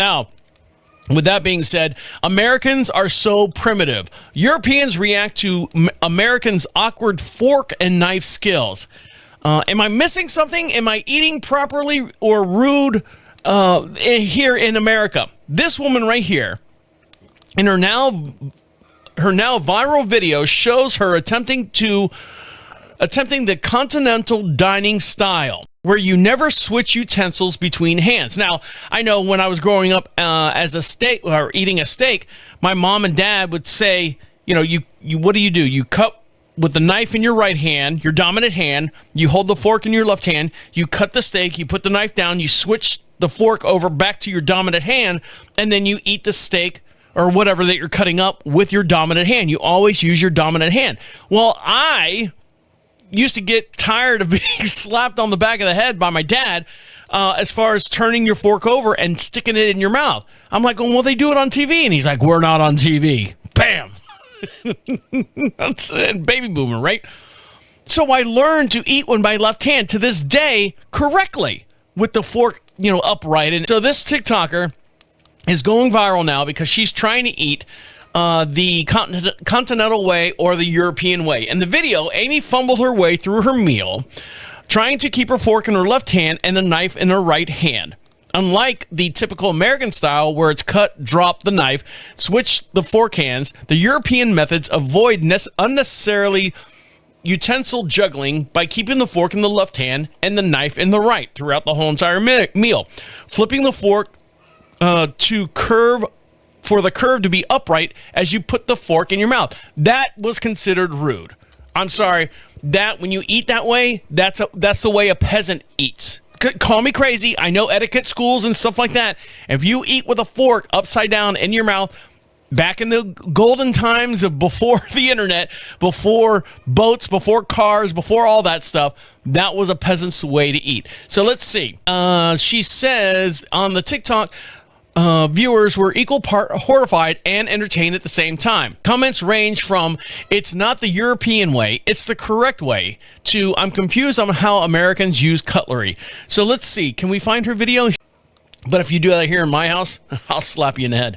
Now, with that being said, Americans are so primitive. Europeans react to Americans' awkward fork and knife skills. Am I missing something? Am I eating properly or rude here in America? This woman right here, in her now viral video, shows her attempting the continental dining style, where you never switch utensils between hands. Now, I know when I was growing up as a steak or eating a steak, my mom and dad would say, you what do? You cut with the knife in your right hand, your dominant hand, you hold the fork in your left hand, you cut the steak, you put the knife down, you switch the fork over back to your dominant hand, and then you eat the steak or whatever that you're cutting up with your dominant hand. You always use your dominant hand. Well, I used to get tired of being slapped on the back of the head by my dad as far as turning your fork over and sticking it in your mouth. I'm like, well, they do it on TV. And he's like, we're not on TV. Bam. That's a baby boomer, right? So I learned to eat with my left hand to this day correctly with the fork, upright. And so this TikToker is going viral now because she's trying to eat the continental way or the European way. In the video, Amy fumbled her way through her meal, trying to keep her fork in her left hand and the knife in her right hand. Unlike the typical American style where it's cut, drop the knife, switch the fork hands, the European methods avoid unnecessarily utensil juggling by keeping the fork in the left hand and the knife in the right throughout the whole entire meal. Flipping the fork for the curve to be upright as you put the fork in your mouth. That was considered rude. I'm sorry. That when you eat that way, that's the way a peasant eats. Call me crazy. I know etiquette schools and stuff like that. If you eat with a fork upside down in your mouth, back in the golden times of before the internet, before boats, before cars, before all that stuff, that was a peasant's way to eat. So let's see. She says on the TikTok, viewers were equal part horrified and entertained at the same time. Comments range from, it's not the European way, it's the correct way, to I'm confused on how Americans use cutlery. So let's see. Can we find her video? But if you do that here in my house, I'll slap you in the head.